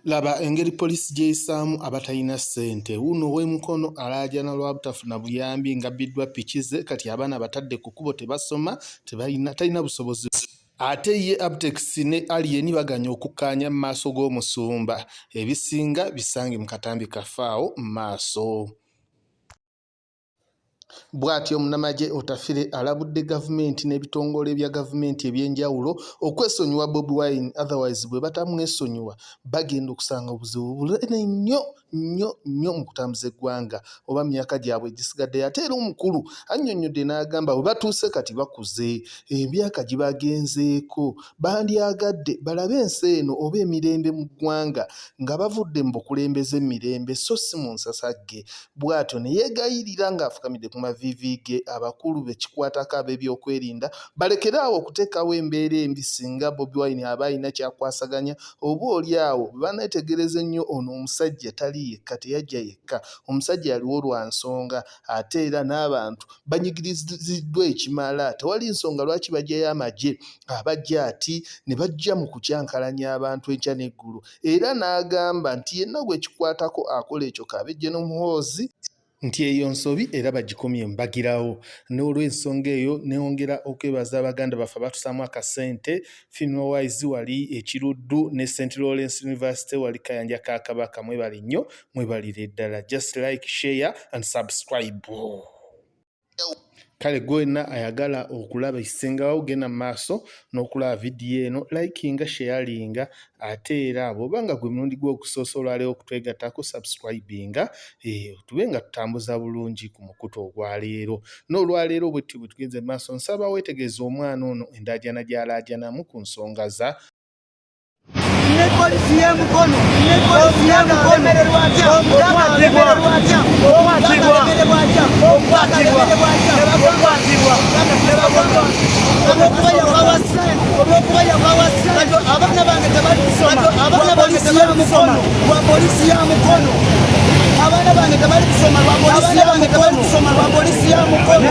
Laba engeri polisi gyeyisaamu abatalina ssente. Wuno ow'emukono alaajana lwa butafuna buyambi ngabbiddwa piki ze kati abaana batadde ku kkubo tebasoma talina busobozi. Ate ye abtex ne alien baganya okukkaanya mu maaso g'omusumba. Ebisinga bisange mu katambi kafaawo mu maaso. Bw'atyo munnamagye otafire alabudde gavumenti n'ebitongole bya gavumenti eby'enjawulo okwesonyiwa Bobi Wine, otherwise bwe batamwesonyiwa bagenda okusanga obuzibu bunene nnyo mu kutambuza eggwanga oba myaka gyabwe egisigadde. Ate era omukulu annyonnyodde n'agamba bwe batuuse kati bakuze, emyaka gye bagenzeeko bandyagadde balabe ensi eno oba emirembe mu ggwanga nga bavudde mu bukulembeze emirembe so si mu nsasagge. Bw'atyo ne yeegayirira ng'afukamidde ku maviivi ge abakulu bekikwatako ab'ebyokwerinda balekeraawo okuteekawo embeera embi singa Bobi Wine aba alina kyakwasaganya oba oli awo baneetegereze nnyo ono omusajja tali yekka, teyajja yekka, omusajja aliwo lwa nsonga ate era n'abantu banyigiriziddwa ekimala. Tewali nsonga lwaki bajjayo amagye abajja ati ne bajja mu kukyankalanya abantu enkya n'eggulu. Era n'agamba nti yenna gwe kikwatako akola ekyo kabejje n'omuhoozi nti eyo nsobi era bagikomye mbagirawo. N'olw'ensonga eyo neongera okwebaza abaganda baffe batusaamu akasente. Funeral Wise wali ekiruddu ne St. Lawrence University wali Kayanja ka Kabaka. Mwebale nnyo, mwebalire ddala. Just like, share and subscribe. Kale gwenna ayagala okulaba ekisengawo genda mu maaso n'okulaba vidiyo eno likinga sharinga ate era bw'obanga gwe mulundi gw'okusoosa olwaleero okutwegattako subscribinga tube nga tutambuza bulungi ku mukutu ogwaleero. N'olwaleero bwetti bwe tugenze mu maaso nsaba weetegereza omwana ono endaajana gy'alaajanamu ku nsonga za polisi y'emukono abaana bange tebali kusoma lwa polisi y'amukono.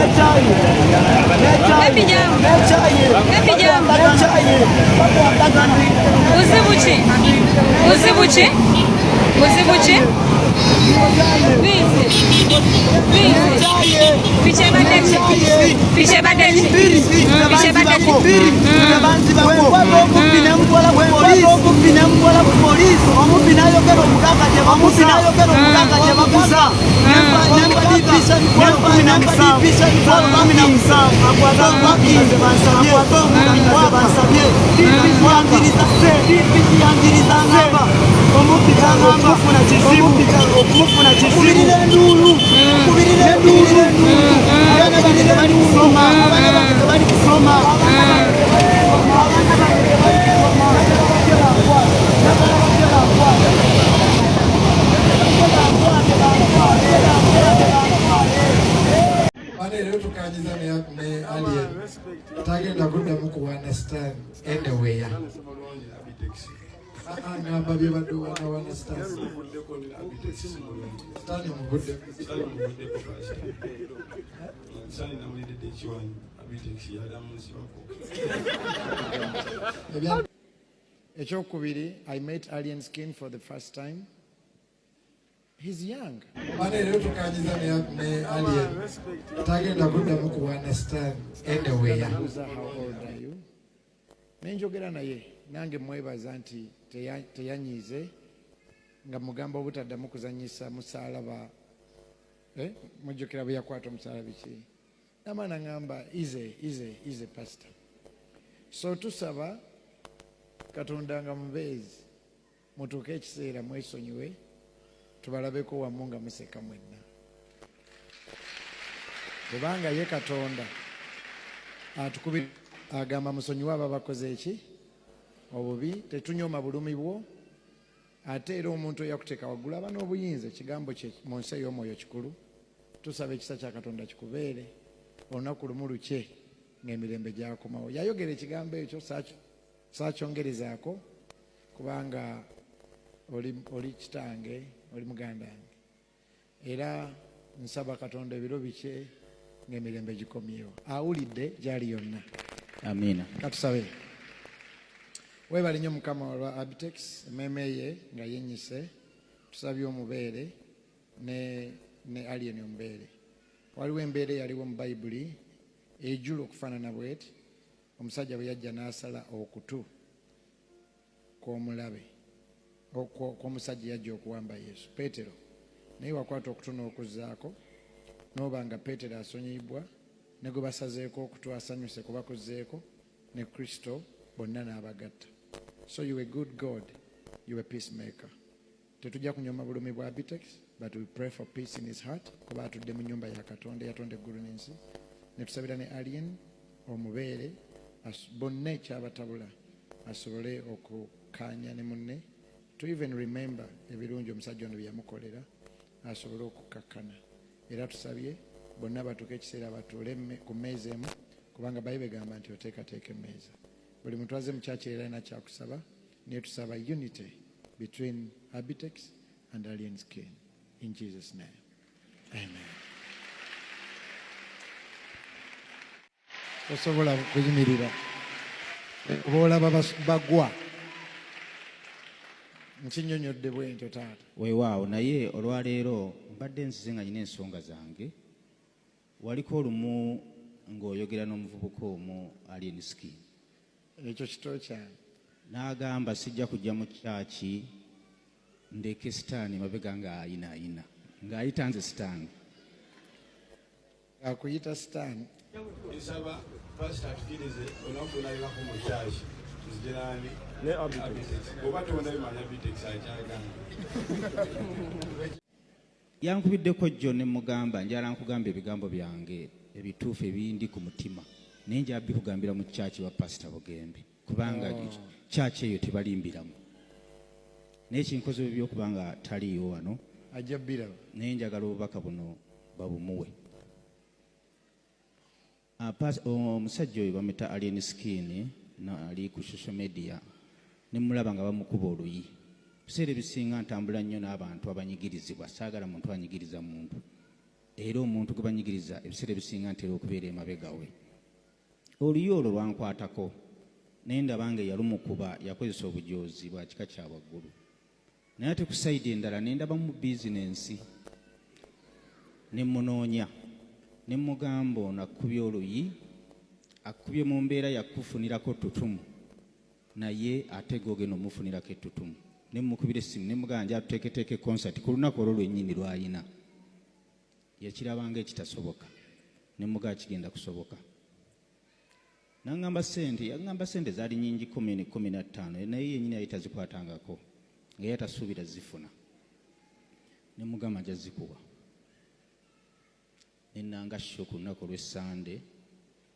Tagenda kuddamu ku understand anywhere. Ngamba bye badde wana understand. Stand mugudde. Sani na mwede de chiwanyi abtex ya damusi wako. Ekyokubiri, I met Alien Skin for the first time. He's young. Manero tukanyiza ne alien. Tagenda kuddamu ku understand anywhere. How old are you? Nenjogera naye nange mwebaza nti teyanyize nga mugamba obutaddamu kuzanyisa musalaba mujjukira bwe yakwata omusalaba ki namana ngamba is a pastor. So tusaba Katonda nga mubeezi mutuuke ekiseera mwesonyiwe tubalabeko wamu nga museka mwenna kubanga ye Katonda atukubira agamba musonyiwe abo bakoze eki obubi tetunyooma bulumi bwo ate era omuntu eyakuteeka waggulu aba n'obuyinza ekigambo kye mu nsi ey'omwoyo kikulu. Tusaba ekisa kya Katonda kikubeere olunaku lumu lukye ng'emirembe gyakomawo. Yayogera ekigambo ekyo saakyongerezaako kubanga oli kitange oli muganda wange era nsaba Katonda ebiro bikye ng'emirembe gikomyewo. Awulidde gyali yonna. Amina. Katusabe. Webale nnyo Mukama olwa abtex emmeeme ye nga yennyise tusabye omubeere ne alien omubeere. Waliwo embeera eyaliwo mu Bayibuli ejjula okufaanana bweti, omusajja bwe yajja n'asala okutu kw'omulabe kw'omusajja yajja okuwamba Yesu Peetero, naye wakwata okutu n'okuzzaako n'oba nga Peetero asonyiyibwa ne gwe basazeeko okutu asanyuse kubakozzeeko ne Kristo bonna n'abagatta. So you a good God, you a peacemaker. Tetujja kunyoma bulumi bwa abtex, but we pray for peace in his heart. Kuba atudde mu nnyumba ya Katonda yatonda eggulu n'ensi. Ne tusabira ne alien omubeere bonna ekyabatabula asobole okukaanya ne munne, to even remember ebirungi omusajja ono bye yamukolera, asobole okukakkana. Era tusabye bonna batuuke ekiseera batuule ku mmeeza emu, kubanga Bayibuli egamba nti oteekateeka emmeeza. Buli muntu aze mu kyaki era alina kyakusaba, naye tusaba unity between abtex and alien skin. In Jesus' name. Amen. Osobola kuyimirira. Oba olaba bagwa. Nkinyonyodde bwentyo taata. Weewaawo, naye olwaleero mbadde nzize nga nyina ensonga zange. Waliko olumu ng'oyogera n'omuvubuka omu alien skin. Ekyo kito kyange. N'agamba sijja kujja mu kyaki ndeke sitaani mabega ng'ayinaayina. Ng'ayita nze sitaani. Akuyita sitaani. Isaba pastor atukirize onakunalirako mu kyaki tuzigirani ne abtex oba tondabimanya abtex akyagamba. Yankubiddeko jjo ne mugamba njala nkugamba ebigambo byange ebituufu ebindi ku mutima. Naye nja bikugambira mu kyaki wa pastor Bugembe, kubanga kyaki eyo tebalimbiramu. Naye kinkoze by'okubanga taliiwo wano. Ajja biraba. Naye njagala obubaka buno babumuwe. Omusajja oyo bamuyita alien skin ali ku social media ne mulaba nga bamukuba oluyi. Biseera ebisinga ntambula nnyo n'abantu abanyigirizibwa, saagala muntu anyigiriza muntu. Era omuntu gwe banyigiriza ebiseera ebisinga ntera okubeera emabega we. Oluyi olwo lwankwatako naye ndaba nga eyalumukuba yakozesa obujoozi bwa kika kya waggulu. Naye ate ku sayidi endala ne ndaba mu bizinensi ne munoonya ne mugamba ono akubye oluyi, akubye mu mbeera yakufunirako tutumu, naye ate googenda omufunirako ettutumu. Ne mukubira essimu ne mugamba nja tuteeketeeke concert ku lunaku olwo lwennyini lw'ayina. Yakirabanga ekitasoboka ne mugamba kigenda kusoboka. N'angamba ssente, yagamba ssente zaali nnyingi 15, naye yennyini yali tazikwatangako nga ye atasuubira zifuna. Ne mugamba nja zikuwa. Ne nanga sho ku lunaku olw'Essande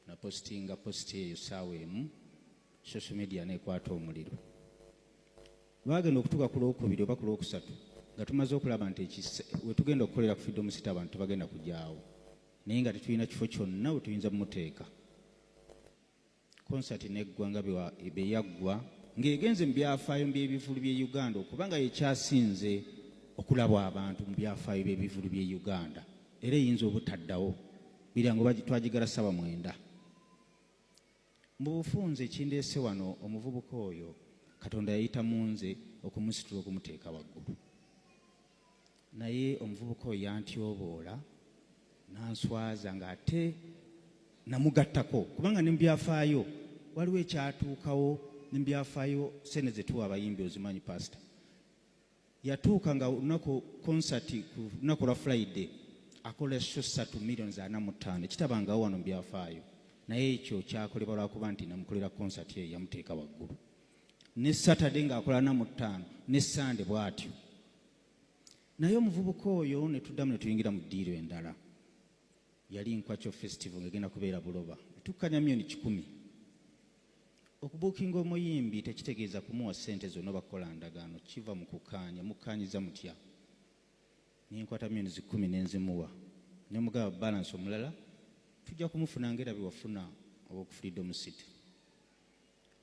na postinga posti eyo ssaawa emu, social media n'ekwata omuliro. Baagenda okutuuka ku Lwokubiri oba ku Lwokusatu nga tumaze okulaba nti we tugenda okukolera ku Freedom City abantu tebagenda kujyaawo, naye nga tetulina kifo kyonna we tuyinza mumuteeka. Konsati neggwa nga bwe yaggwa ng'egenze mu byafaayo by'ebivulu by'e Uganda okubanga yekyasinze okulabwa abantu mu byafaayo by'ebivulu by'e Uganda, era eyinza obutaddawo birango twagigala 7-9. Mu bufunze ekindeese wano omuvubuka oyo Katonda yayita munze okumusitula okumuteeka waggulu. Naye omuvubuka oyo yantyoboola n'answaza ng'ate namugattako kubanga ne mu byafaayo waliwo ekyatuukawo ne mu byafaayo sene ze tuwa abayimbi ozimanyi pastor. Yatuuka nga olunaku konsati ku lunaku lwa Friday akola show 3,45,000 ekitabangawo wano mu byafaayo, naye ekyo kyakolebwa lwakuba nti namukolera konsati eyo yamuteeka waggulu. Ne Saturday ng'akola na 5 ne Sunday bw'atyo. Naye omuvubuka oyo ne tuddamu ne tuyingira mu ddiiro endala. Yali Nkwakyo festival ng'egenda kubeera Buloba. Tukkanya $10,000. Okubuukinga omuyimbi tekitegeeza kumuwa ssente zonna bakola ndagaano, kiva mu kukaanya, mukkaanyiza mutya. Ne nkwata $10,000 ne nzimuwa. Ne mugaba balance omulala tujja kumufuna ng'era bye wafuna obw'oku Freedom City.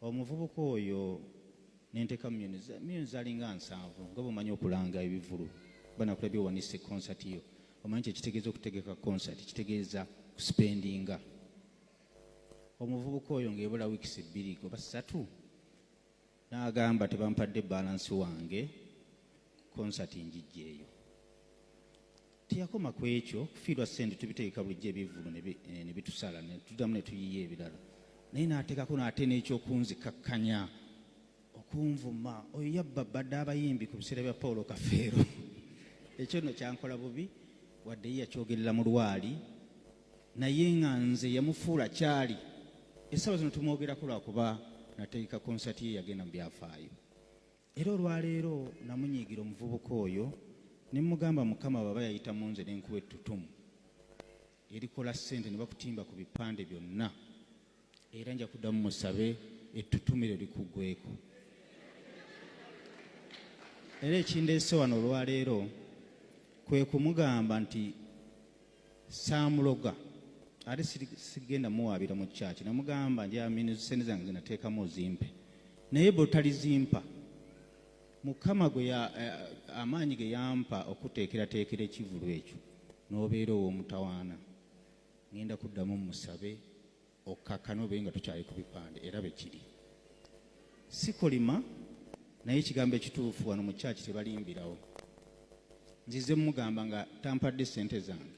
Omuvubuka oyo n'enteeka millions zalinga 7 nga bw'omanyi okulanga ebivulu. Banakulabye owanise concert yo. Omanyi ekitegeeza okutegeka concert, kitegeeza kuspendinga. Omuvubuka oyo ng'ebola weeks 2 oba 3 n'agamba tebampadde balansi wange konsati njijjeeyo. Teyakoma ku ekyo, kufiirwa ssente tubiteeka bulijjo ebivulu ne bitusala ne tuddamu ne tuyiya ebirala. Naye n'ateekako n'ate n'ekyokunzikakkanya okunvuma oyo yabba badde abayimbi ku biseera bya Paulo Kafeero. Ekyo nno kyankola bubi wadde ye yakyogerera mu lwali naye nga nze yamufuula kyali. Essaawa zino tumwogerako lwakuba nateeka konsati ye yagenda mu byafaayo. Era olwaleero namunyiigira omuvubuka oyo ne mugamba Mukama baba yayita mu nze n'enkuba ettutumu erikola ssente ne bakutimba ku bipande byonna, era nja kuddamu musabe ettutumiro likuggweko. Era ekindeese wano olwaleero kwe kumugamba nti saamuloga ate sigenda muwaabira mu kyaki. Namugamba njamini ssente zange zinateekamu ozimpe, naye bw'otalizimpa Mukama gwe amaanyi ge yampa okuteekerateekera ekivulu ekyo n'obeera ow'omutawaana. Ngenda kuddamu musabe okkakkana obe nga tukyali ku bipande era bwe kiri. Sikolima naye ekigambo ekituufu wano mu kyaki tebalimbirawo. Nzize mugamba nga tampadde ssente zange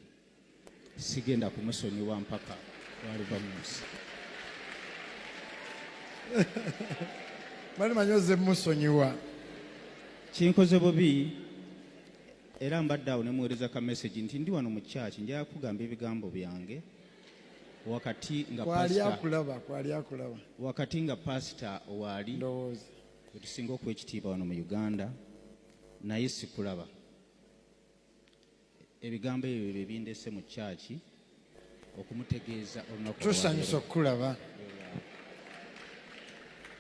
sigenda kumusonyiwa mpaka lwaliva mu nsi. Bali manyoze musonyiwa. Kinkoze bubi era mbadde awo ne muweereza ka message nti ndi wano mu kyaki njala kugamba ebigambo byange wakati nga pasita waali wetusinga okuwa ekitiibwa wano mu Uganda, naye sikulaba. Ebigambo ebyo bye bindeese mu kyaki okumutegeeza olunaku. Tusanyusa okukulaba.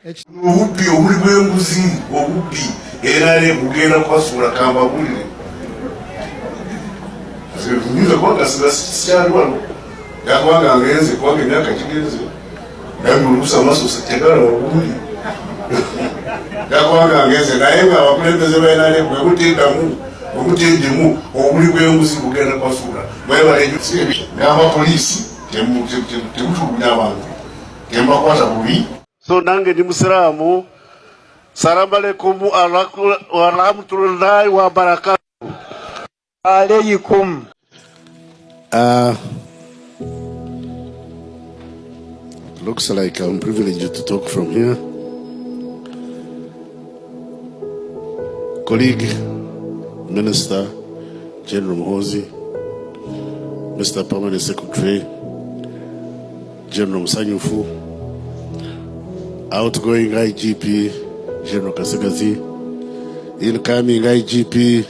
Obubbi obuli bw'enguzi obubbi era bugenda kwasuula kambabulire. Nyinza kubanga sikyali wano yakubanga ngenze kubanga emyaka kigenze naye olukusa amaaso tegala obuli yakubanga ngenze naye nga abakulembeze balina bwe buteekamu obuteegemu obuli bw'enguzi bugenda kwasuula n'abapoliisi temutulugunya abantu tembakwata bubi. So nange ndi Musiramu. Salamu alaikum wa rahmatullahi wa barakatuh. Alaykum. Looks like I'm privileged to talk from here. Colleague, Minister, General Mhozi, Mr. Permanent Secretary, General Msanyufu, outgoing IGP, General Kasagazi, incoming IGP,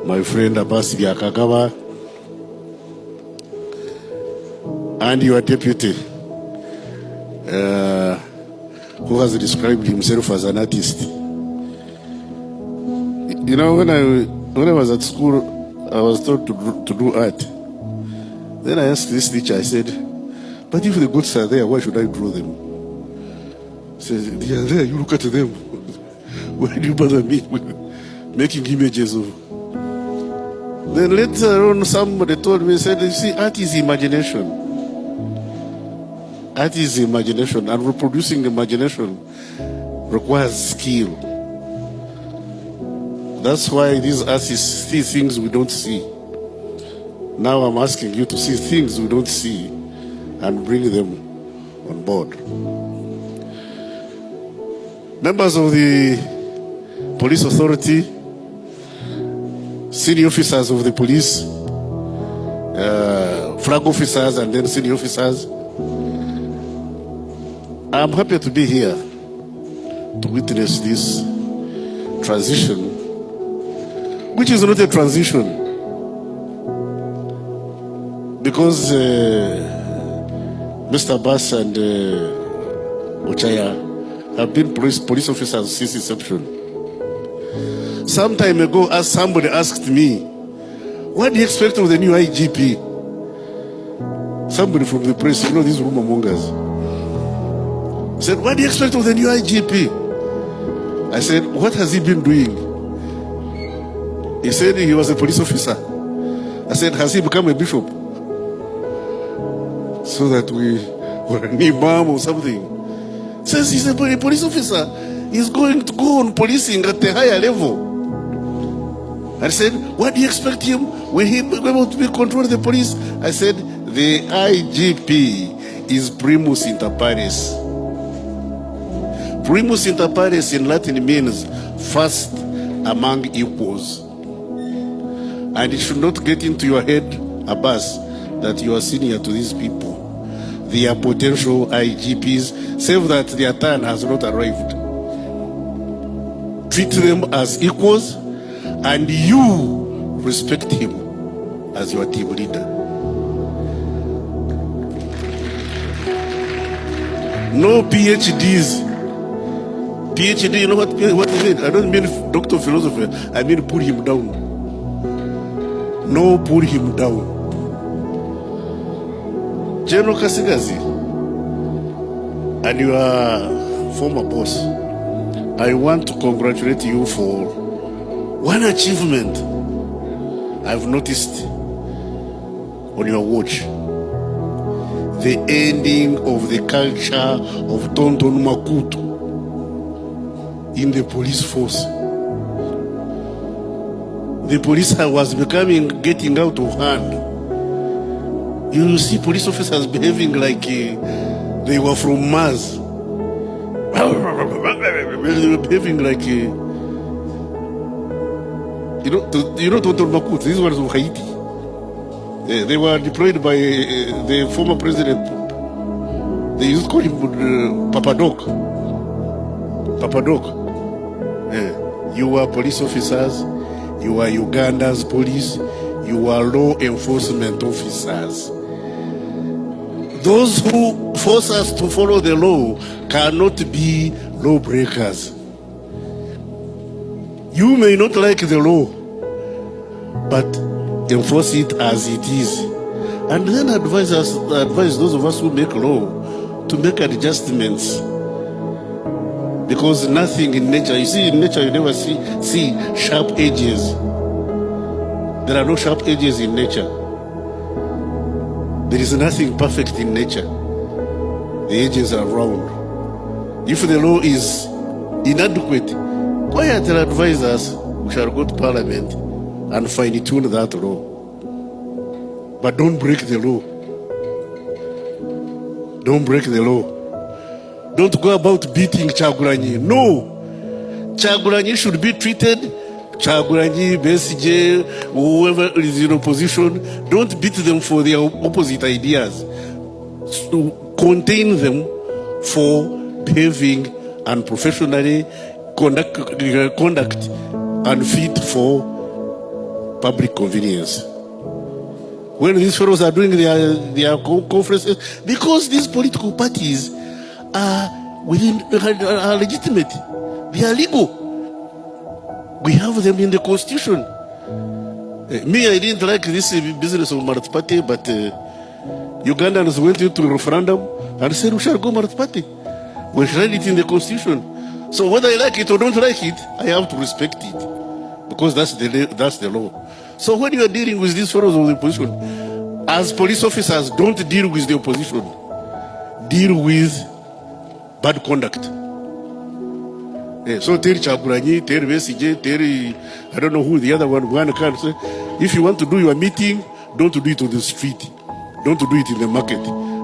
my friend Abbas Byakagaba, and your deputy, who has described himself as an artist. You know, when I was at school, I was taught to do art. Then I asked this teacher, I said, but if the goods are there, why should I draw them? He says, they are there, you look at them. Why do you bother me with making images of? Then later on, somebody told me, said, you see, art is imagination. Art is imagination, and reproducing imagination requires skill. That's why these artists see things we don't see. Now I'm asking you to see things we don't see and bring them on board. Members of the police authority, senior officers of the police, flag officers and then senior officers, I'm happy to be here to witness this transition, which is not a transition, because Mr. Bass and Ochaya have been police officers since inception. Some time ago, somebody asked me, what do you expect of the new IGP? Somebody from the press, you know, these rumor mongers, said, what do you expect of the new IGP? I said, what has he been doing? He said he was a police officer. I said, has he become a bishop? So that we were an imam or something. Says he's a police officer. is going to go on policing at a higher level. I said, what do you expect him? Will he be able to control the police? I said, the IGP is primus inter pares. Primus inter pares in Latin means first among equals. And it should not get into your head, Abbas, that you are senior to these people. They are potential IGPs, save that their turn has not arrived. Treat them as equals, and you respect him as your team leader. No PhDs. PhD, you know what I mean? I don't mean doctor of philosophy. I mean put him down. No, put him down. General Kasigazi and your former boss, I want to congratulate you for one achievement I've noticed on your watch. The ending of the culture of Tonton Makutu in the police force. The police was getting out of hand. You see police officers behaving like they were from Mars. They were behaving like, you know Tonton Makutu, these ones from Haiti. They were deployed by the former president. They used to call him Papa Doc. Papa Doc. You are police officers. You are Uganda's police. You are law enforcement officers. Those who force us to follow the law cannot be lawbreakers. You may not like the law, but enforce it as it is. And then advise those of us who make law to make adjustments. Because nothing in nature, you see in nature you never see sharp edges. There are no sharp edges in nature. There is nothing perfect in nature. The edges are round. If the law is inadequate, quietly advise us, we shall go to Parliament and fine-tune that law. But don't break the law. Don't break the law. Don't go about beating Kyagulanyi. No. Kyagulanyi should be treated, Kyagulanyi, Besigye, whoever is in opposition, don't beat them for their opposite ideas. So contain them for behaving unprofessionally, conduct unfit for public convenience. When these fellows are doing their conferences, because these political parties are legitimate, they are legal. We have them in the constitution. Me, I didn't like this business of Marat Party, but Ugandans went into a referendum and said we shall go Marat Party. We read it in the constitution. So whether I like it or don't like it, I have to respect it, because that's the law. So when you are dealing with these fellows of the opposition, as police officers, don't deal with the opposition. Deal with bad conduct. So tell Kyagulanyi, tell Besigye, tell I don't know who the other one can say. If you want to do your meeting, don't do it on the street. Don't do it in the market.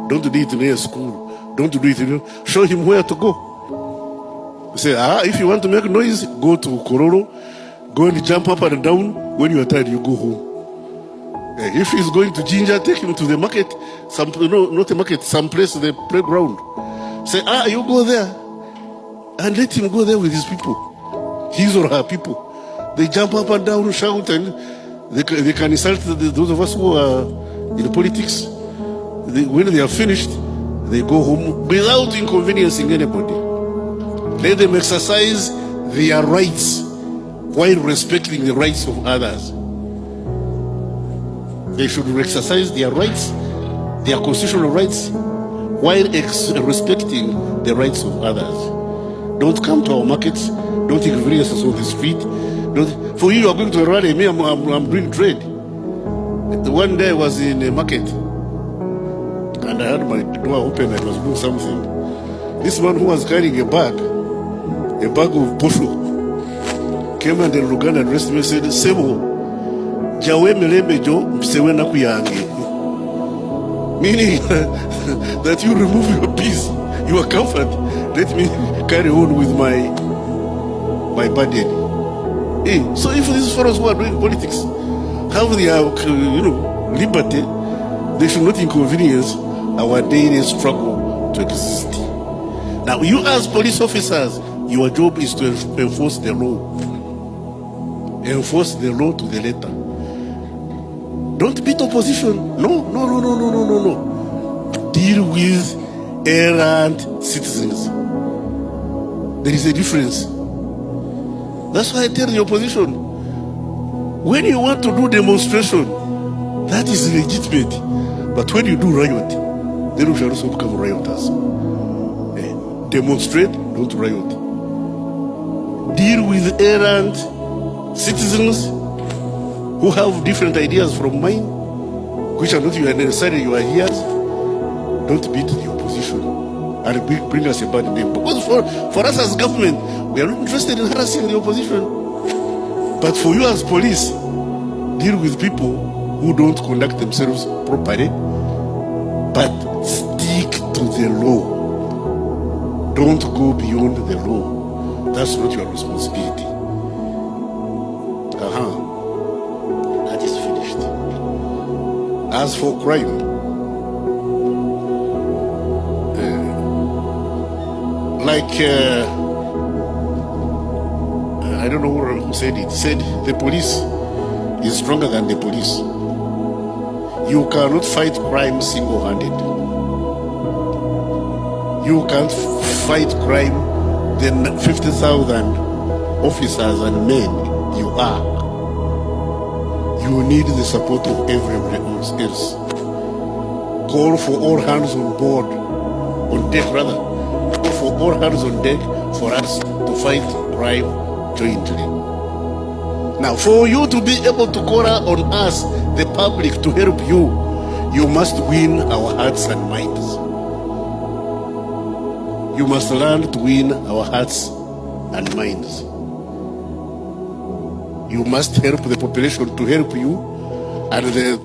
Don't do it in a school. Don't do it show him where to go. Say, if you want to make noise, go to Kororo. Go and jump up and down. When you are tired, you go home. If he's going to Ginger, take him to the market. Not the market, someplace, the playground. Say, you go there. And let him go there with his people. His or her people. They jump up and down, shout, and they can insult those of us who are in politics. When they are finished, they go home without inconveniencing anybody. Let them exercise their rights while respecting the rights of others. They should exercise their rights, their constitutional rights, while respecting the rights of others. Don't come to our markets. Don't inconvenience us on the street. For you are going to a rally. Me, I'm doing trade. One day I was in a market, and I had my door open. I was doing something. This man who was carrying a bag, a bag of posho, came and then Luganda addressed me and said, Sebo, Jawe Meleme Jo, Msewe Nakuyange. Meaning that you remove your peace, your comfort, let me carry on with my burden. Hey, so if these fellows who are doing politics have their liberty, they should not inconvenience our daily struggle to exist. Now, you as police officers, your job is to enforce the law. Enforce the law to the letter. Don't beat opposition. No. Deal with errant citizens. There is a difference. That's why I tell the opposition, when you want to do demonstration, that is legitimate. But when you do riot, then we shall also become rioters. Demonstrate, don't riot. Deal with errant citizens who have different ideas from mine, which are not necessarily your ideas. Don't beat the opposition and bring us a bad name. Because for us as government, we are not interested in harassing the opposition. But for you as police, deal with people who don't conduct themselves properly, but stick to the law. Don't go beyond the law. That's not your responsibility. That is finished. As for crime, I don't know who said it. Said the police is stronger than the police. You cannot fight crime single-handed. You can't fight crime than 50,000 officers and men you are. You need the support of everybody else. Call for all hands on board, on deck rather. Call for all hands on deck for us to fight crime jointly. Now, for you to be able to call on us, the public, to help you, you must win our hearts and minds. You must learn to win our hearts and minds. You must help the population to help you, and the